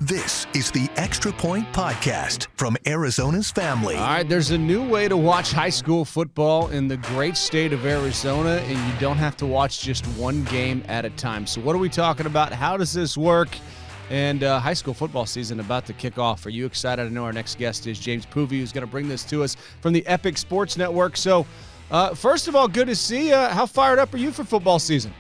This is the Extra Point Podcast from Arizona's family. All right, there's a new way to watch high school football in the great state of Arizona, and you don't have to watch just one game at a time. So what are we talking about? How does this work? And high school football season about to kick off. Are you excited? I know our next guest is James Poovey, who's going to bring this to us from the Epic Sports Network. So first of all, good to see you. How fired up are you for football season?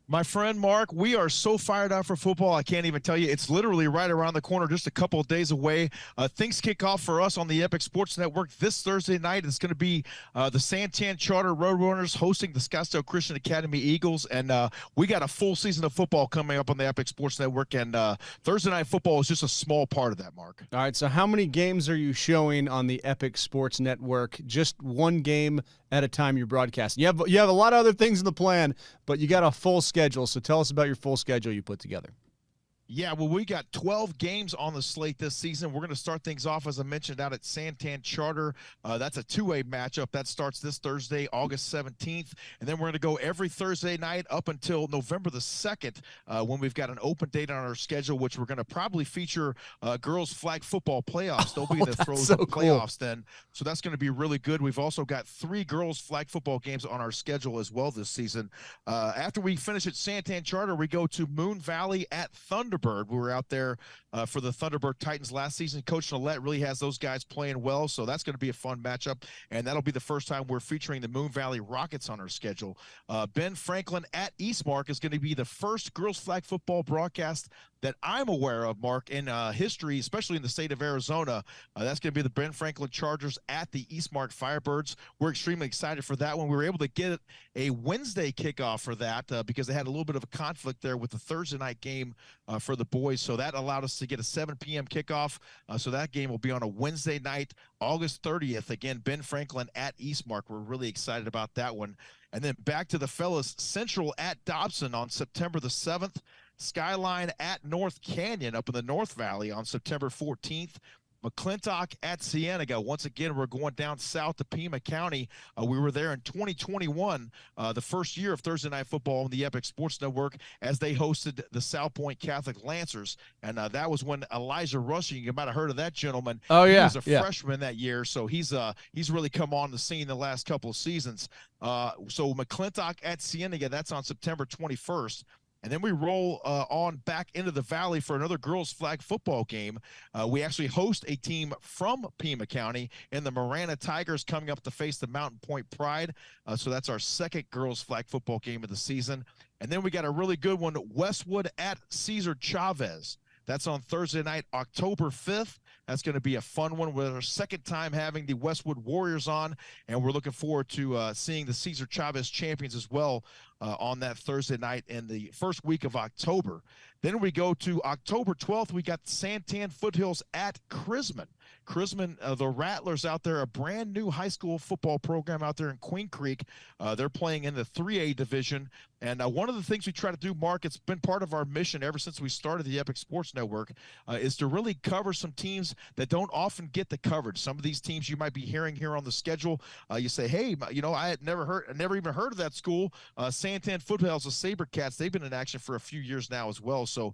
My friend Mark, we are so fired up for football, I can't even tell you. It's literally right around the corner, just a couple of days away. Things kick off for us on the Epic Sports Network this Thursday night. It's going to be the Santan Charter Roadrunners hosting the Scottsdale Christian Academy Eagles, and we got a full season of football coming up on the Epic Sports Network, and Thursday night football is just a small part of that, Mark. All right, so how many games are you showing on the Epic Sports Network? Just one game at a time you're broadcasting. You have a lot of other things in the plan, but you got a full schedule. So tell us about your full schedule you put together. Yeah, well, we got 12 games on the slate this season. We're going to start things off, as I mentioned, out at Santan Charter. That's a two-way matchup. That starts this Thursday, August 17th. And then we're going to go every Thursday night up until November the 2nd when we've got an open date on our schedule, which we're going to probably feature girls flag football playoffs. They'll be the throws of playoffs then. So that's going to be really good. We've also got 3 girls flag football games on our schedule as well this season. After we finish at Santan Charter, we go to Moon Valley at Thunderbird. We were out there for the Thunderbird Titans last season. Coach Nolet really has those guys playing well, so that's going to be a fun matchup, and that'll be the first time we're featuring the Moon Valley Rockets on our schedule. Ben Franklin at Eastmark is going to be the first girls flag football broadcast that I'm aware of, Mark, in history, especially in the state of Arizona. That's going to be the Ben Franklin Chargers at the Eastmark Firebirds. We're extremely excited for that one. We were able to get a Wednesday kickoff for that because they had a little bit of a conflict there with the Thursday night game for the boys, so that allowed us to get a 7 p.m. kickoff. So that game will be on a Wednesday night, August 30th. Again, Ben Franklin at Eastmark. We're really excited about that one. And then back to the fellas, Central at Dobson on September the 7th. Skyline at North Canyon up in the North Valley on September 14th. McClintock at Cienega. Once again, we're going down south to Pima County. We were there in 2021, the first year of Thursday Night Football on the Epic Sports Network, as they hosted the South Point Catholic Lancers. And that was when Elijah Rushing, you might have heard of that gentleman. Oh, yeah. He was a freshman that year, so he's really come on the scene the last couple of seasons. So McClintock at Cienega, that's on September 21st. And then we roll on back into the valley for another girls flag football game. We actually host a team from Pima County in the Marana Tigers coming up to face the Mountain Point Pride. So that's our second girls flag football game of the season. And then we got a really good one, Westwood at Cesar Chavez. That's on Thursday night, October 5th. That's going to be a fun one. We're our second time having the Westwood Warriors on, and we're looking forward to seeing the Cesar Chavez champions as well on that Thursday night in the first week of October. Then we go to October 12th. We got Santan Foothills at Chrisman. Chrisman, the Rattlers out there, a brand new high school football program out there in Queen Creek. They're playing in the 3A division. And one of the things we try to do, Mark, it's been part of our mission ever since we started the Epic Sports Network, is to really cover some teams that don't often get the coverage. Some of these teams you might be hearing here on the schedule, you say, hey, I had never even heard of that school. Santan Foothills, the SaberCats, they've been in action for a few years now as well. So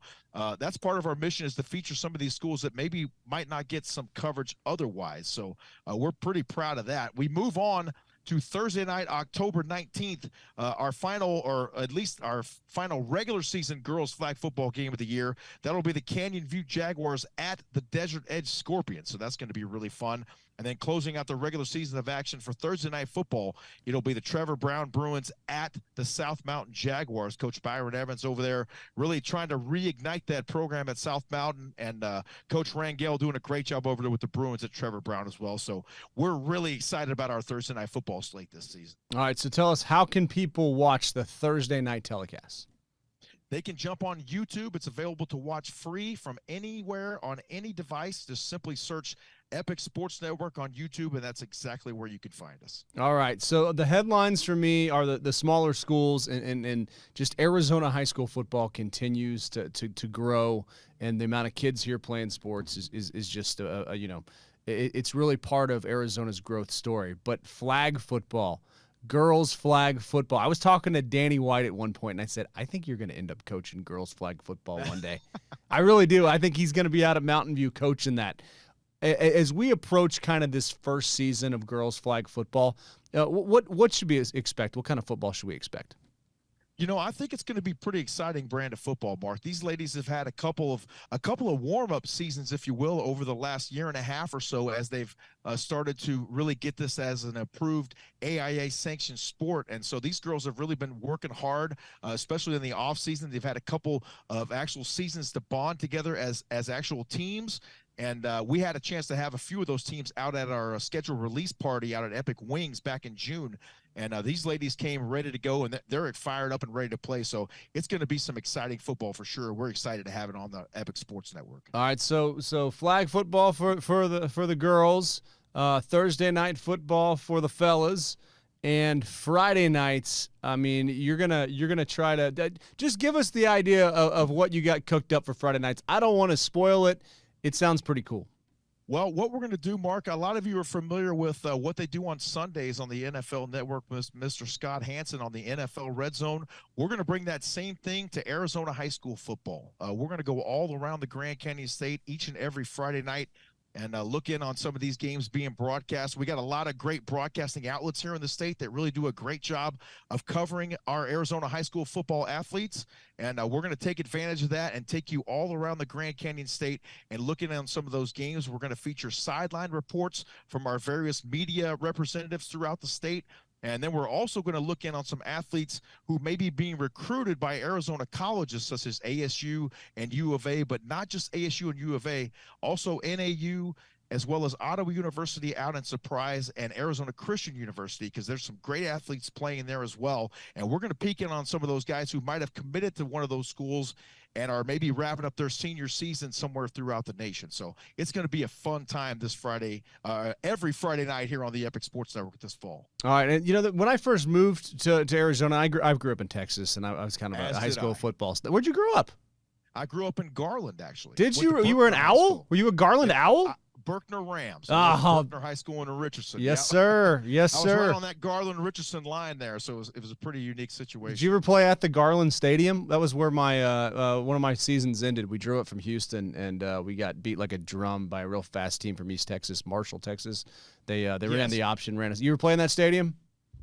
that's part of our mission, is to feature some of these schools that maybe might not get some coverage otherwise. So we're pretty proud of that. We move on to Thursday night, October 19th, our final, or at least our final regular season girls flag football game of the year. That'll be the Canyon View Jaguars at the Desert Edge Scorpions. So that's going to be really fun. And then closing out the regular season of action for Thursday Night Football, it'll be the Trevor Brown Bruins at the South Mountain Jaguars. Coach Byron Evans over there really trying to reignite that program at South Mountain, and Coach Rangel doing a great job over there with the Bruins at Trevor Brown as well. So we're really excited about our Thursday Night Football slate this season. All right, so tell us, how can people watch the Thursday night telecast? They can jump on YouTube. It's available to watch free from anywhere on any device. Just simply search Epic Sports Network on YouTube, and that's exactly where you can find us. All right, so the headlines for me are the smaller schools, and just Arizona high school football continues to grow, and the amount of kids here playing sports is just it's really part of Arizona's growth story. But flag football girls flag football. I was talking to Danny White at one point, and I said, I think you're going to end up coaching girls flag football one day. I really do. I think he's going to be out at Mountain View coaching that. As we approach kind of this first season of girls flag football, what should we expect? What kind of football should we expect? I think it's going to be pretty exciting brand of football, Mark. These ladies have had a couple of warm-up seasons, if you will, over the last year and a half or so as they've started to really get this as an approved AIA-sanctioned sport. And so these girls have really been working hard, especially in the off-season. They've had a couple of actual seasons to bond together as actual teams. And we had a chance to have a few of those teams out at our scheduled release party out at Epic Wings back in June. And these ladies came ready to go, and they're fired up and ready to play. So it's going to be some exciting football for sure. We're excited to have it on the Epic Sports Network. All right, so flag football for the girls, Thursday night football for the fellas, and Friday nights. I mean, you're gonna try to just give us the idea of what you got cooked up for Friday nights. I don't want to spoil it. It sounds pretty cool. Well, what we're going to do, Mark, a lot of you are familiar with what they do on Sundays on the NFL Network with Mr. Scott Hansen on the NFL Red Zone. We're going to bring that same thing to Arizona high school football. We're going to go all around the Grand Canyon State each and every Friday night and look in on some of these games being broadcast. We got a lot of great broadcasting outlets here in the state that really do a great job of covering our Arizona high school football athletes. And we're going to take advantage of that and take you all around the Grand Canyon State and looking on some of those games. We're going to feature sideline reports from our various media representatives throughout the state. And then we're also going to look in on some athletes who may be being recruited by Arizona colleges such as ASU and U of A, but not just ASU and U of A, also NAU, as well as Ottawa University out in Surprise and Arizona Christian University, because there's some great athletes playing there as well. And we're going to peek in on some of those guys who might have committed to one of those schools and are maybe wrapping up their senior season somewhere throughout the nation. So it's going to be a fun time this Friday, every Friday night here on the Epic Sports Network this fall. All right, and when I first moved to Arizona, I grew up in Texas, and I was kind of a high school football. Where'd you grow up? I grew up in Garland, actually. Did you? You were an owl? Were you a Garland owl? Berkner Rams. Berkner High School in Richardson. Yes, sir. Yes, sir. I was right on that Garland-Richardson line there, so it was a pretty unique situation. Did you ever play at the Garland Stadium? That was where my one of my seasons ended. We drove up from Houston, and we got beat like a drum by a real fast team from East Texas, Marshall, Texas. They ran the option, ran us. You were playing that stadium?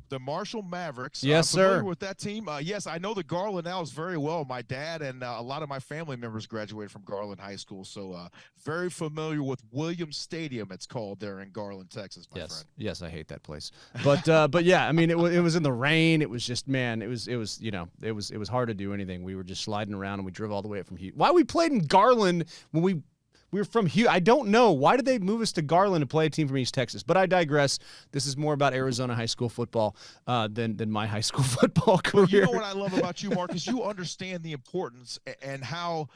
The Marshall Mavericks. Yes, sir. With that team. Yes, I know the Garland Owls very well. My dad and a lot of my family members graduated from Garland High School, so very familiar with Williams Stadium. It's called there in Garland, Texas. My friend. Yes, I hate that place. But yeah, I mean, it was in the rain. It was just, man, it was hard to do anything. We were just sliding around, and we drove all the way up from Houston. Why we played in Garland when we were from Houston? I don't know. Why did they move us to Garland to play a team from East Texas? But I digress. This is more about Arizona high school football than my high school football career. Well, you know what I love about you, Mark, is you understand the importance and how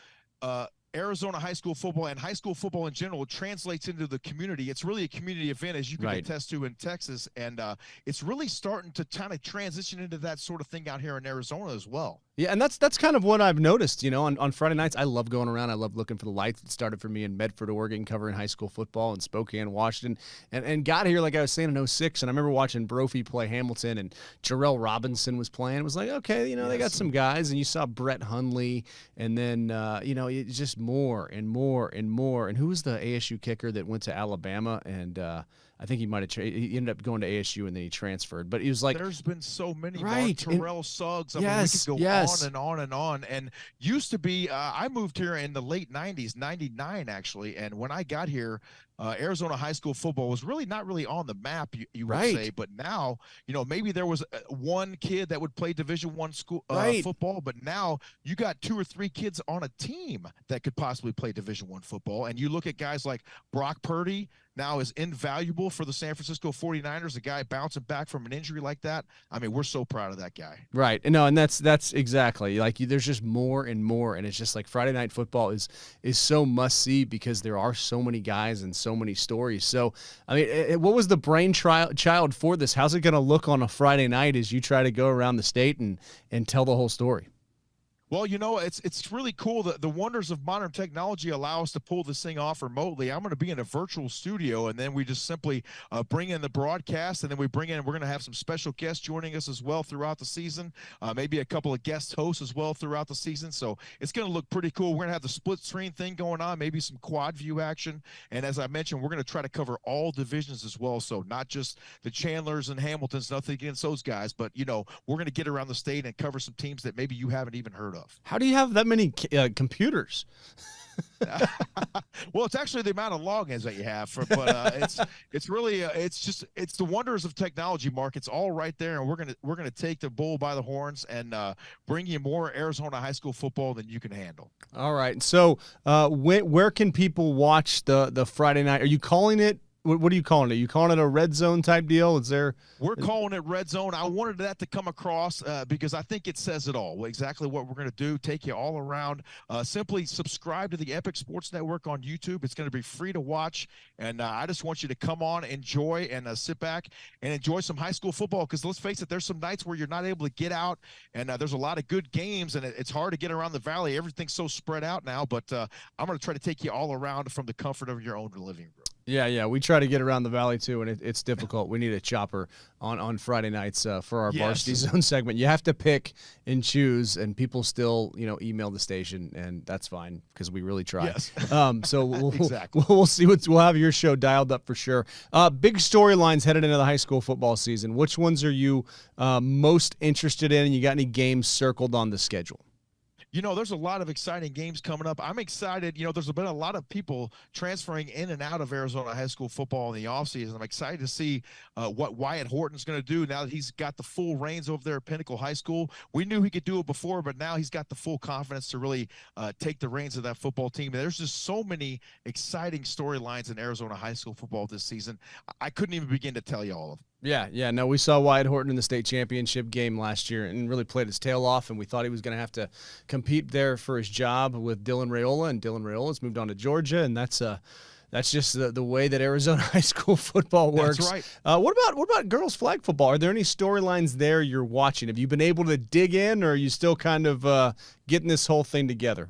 Arizona high school football and high school football in general translates into the community. It's really a community event, as you can attest to in Texas, and it's really starting to kind of transition into that sort of thing out here in Arizona as well. Yeah, and that's kind of what I've noticed, on Friday nights. I love going around. I love looking for the lights. It started for me in Medford, Oregon, covering high school football, in Spokane, Washington, and got here, like I was saying, in 06, and I remember watching Brophy play Hamilton, and Jarrell Robinson was playing. It was like, okay, they got some guys, and you saw Brett Hundley, and then, it's just more and more and more. And who was the ASU kicker that went to Alabama? And I think he might have he ended up going to ASU and then he transferred. But he was like, there's been so many. Right. Terrell Suggs. I mean, we could go on and on and on. And used to be, I moved here in the late 90s, 99 actually. And when I got here, Arizona high school football was really not really on the map, you would say. But now, maybe there was one kid that would play Division I school football, but now you got 2 or 3 kids on a team that could possibly play Division I football. And you look at guys like Brock Purdy now is invaluable for the San Francisco 49ers, a guy bouncing back from an injury like that. I mean, we're so proud of that guy. Right. No, and that's exactly like there's just more and more. And it's just like Friday night football is so must see because there are so many guys and so many stories. So, I mean, what was the brainchild for this? How's it going to look on a Friday night as you try to go around the state and tell the whole story? Well, it's really cool that the wonders of modern technology allow us to pull this thing off remotely. I'm going to be in a virtual studio, and then we just simply bring in the broadcast, and then we're going to have some special guests joining us as well throughout the season, maybe a couple of guest hosts as well throughout the season. So it's going to look pretty cool. We're going to have the split screen thing going on, maybe some quad view action. And as I mentioned, we're going to try to cover all divisions as well. So not just the Chandlers and Hamiltons, nothing against those guys, but, we're going to get around the state and cover some teams that maybe you haven't even heard of. How do you have that many computers? Well, it's actually the amount of logins that you have, but it's really it's the wonders of technology, Mark. It's all right there, and we're gonna take the bull by the horns and bring you more Arizona high school football than you can handle. All right. So, where can people watch the Friday night? Are you calling it? What are you calling it? You calling it a red zone type deal? We're calling it red zone. I wanted that to come across because I think it says it all. Exactly what we're going to do. Take you all around. Simply subscribe to the Epic Sports Network on YouTube. It's going to be free to watch. And I just want you to come on, enjoy, and sit back and enjoy some high school football. Because let's face it, there's some nights where you're not able to get out, and there's a lot of good games, and it's hard to get around the valley. Everything's so spread out now. But I'm going to try to take you all around from the comfort of your own living room. Yeah, we try to get around the valley too, and it's difficult. We need a chopper on Friday nights for our Varsity Zone segment. You have to pick and choose, and people still email the station, and that's fine because we really try. Yes. So Exactly. we'll see we'll have your show dialed up for sure. Big storylines headed into the high school football season. Which ones are you most interested in? And you got any games circled on the schedule? There's a lot of exciting games coming up. I'm excited. There's been a lot of people transferring in and out of Arizona high school football in the offseason. I'm excited to see what Wyatt Horton's going to do now that he's got the full reins over there at Pinnacle High School. We knew he could do it before, but now he's got the full confidence to really take the reins of that football team. There's just so many exciting storylines in Arizona high school football this season. I couldn't even begin to tell you all of them. Yeah. No, we saw Wyatt Horton in the state championship game last year and really played his tail off, and we thought he was going to have to compete there for his job with Dylan Raiola, and Dylan Raiola's moved on to Georgia, and that's just the way that Arizona high school football works. That's right. What about girls flag football? Are there any storylines there you're watching? Have you been able to dig in, or are you still kind of getting this whole thing together?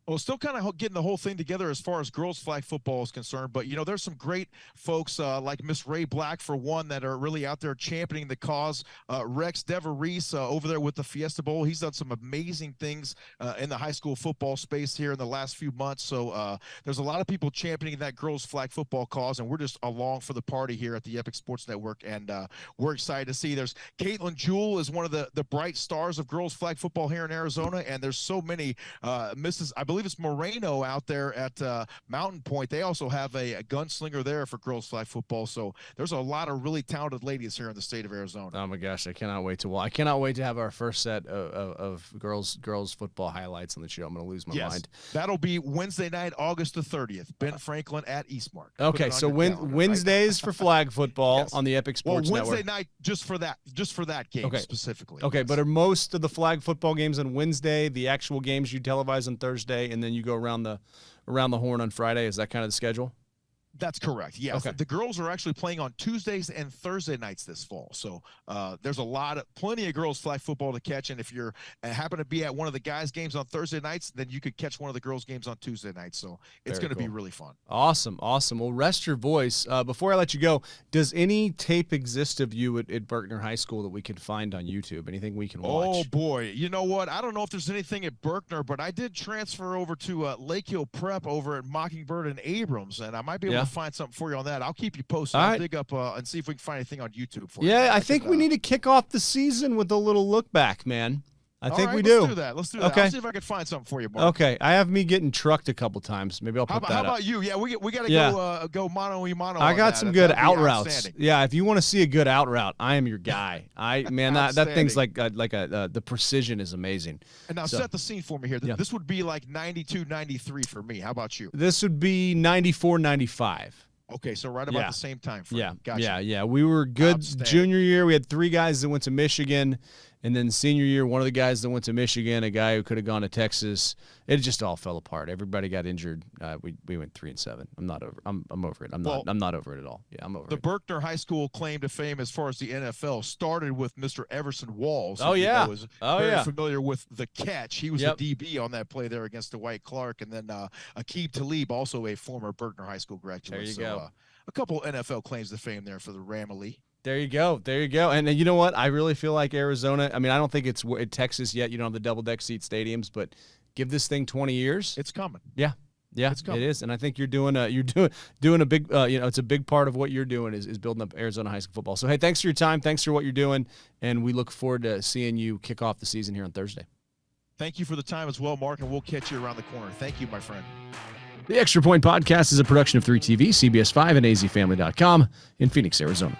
Well, still kind of getting the whole thing together as far as girls flag football is concerned. But, there's some great folks like Miss Ray Black, for one, that are really out there championing the cause. Rex DeVries over there with the Fiesta Bowl. He's done some amazing things in the high school football space here in the last few months. So there's a lot of people championing that girls flag football cause, and we're just along for the party here at the Epic Sports Network. And we're excited to see. There's Caitlin Jewell is one of the bright stars of girls flag football here in Arizona, and there's so many I believe it's Moreno out there at Mountain Point. They also have a gunslinger there for girls flag football. So there's a lot of really talented ladies here in the state of Arizona. Oh my gosh, I cannot wait to have our first set of girls football highlights on the show. I'm going to lose my mind. That'll be Wednesday night, August the 30th. Ben Franklin at Eastmark. Okay, so Wednesdays for flag football on the Epic Sports Network. Wednesday night just for that game specifically. Okay, but are most of the flag football games on Wednesday, the actual games you televise on Thursday, and then you go around the horn on Friday? Is that kind of the schedule? That's correct. Yes. Okay. The girls are actually playing on Tuesdays and Thursday nights this fall. So there's plenty of girls flag football to catch. And if you're happen to be at one of the guys' games on Thursday nights, then you could catch one of the girls' games on Tuesday nights. So it's going to be really fun. Awesome. Well, rest your voice. Before I let you go, does any tape exist of you at Berkner High School that we can find on YouTube? Anything we can watch? Oh, boy. You know what? I don't know if there's anything at Berkner, but I did transfer over to Lake Hill Prep over at Mockingbird and Abrams, and I might be able to find something for you on that. I'll keep you posted. I'll dig up and see if we can find anything on YouTube for you. Yeah, I think we need to kick off the season with a little look back, man. I think we do. Let's do that. Okay. I'll see if I can find something for you, Mark. Okay. I have me getting trucked a couple times. Maybe I'll put that up. How about you? Yeah, we got to go mano-a-mano. I got some good out routes. Yeah, if you want to see a good out route, I am your guy. That thing's like the precision is amazing. And now set the scene for me here. This would be like 92, 93 for me. How about you? This would be 94, 95. Okay, so right about the same time frame. Yeah, gotcha. Yeah. We were good junior year. We had 3 guys that went to Michigan, And then senior year, one of the guys that went to Michigan, a guy who could have gone to Texas, it just all fell apart. Everybody got injured. We went 3-7. I'm not over. I'm over it. I'm not over it at all. Yeah, I'm over the it. Berkner High School claim to fame as far as the NFL started with Mr. Everson Walls. Oh yeah. Very familiar with the catch. He was Yep. the DB on that play there against Dwight Clark, and then Aqib Talib, also a former Berkner High School graduate. There you so, go. A couple NFL claims to fame there for the Ramley. There you go. And you know what? I really feel like Arizona. I mean, I don't think it's Texas yet. You don't have the double deck seat stadiums, but give this thing 20 years. It's coming. Yeah, It's coming. it is. And I think you're doing a big. It's a big part of what you're doing is building up Arizona high school football. So hey, thanks for your time. Thanks for what you're doing, and we look forward to seeing you kick off the season here on Thursday. Thank you for the time as well, Mark, and we'll catch you around the corner. Thank you, my friend. The Extra Point Podcast is a production of 3TV, CBS5, and azfamily.com in Phoenix, Arizona.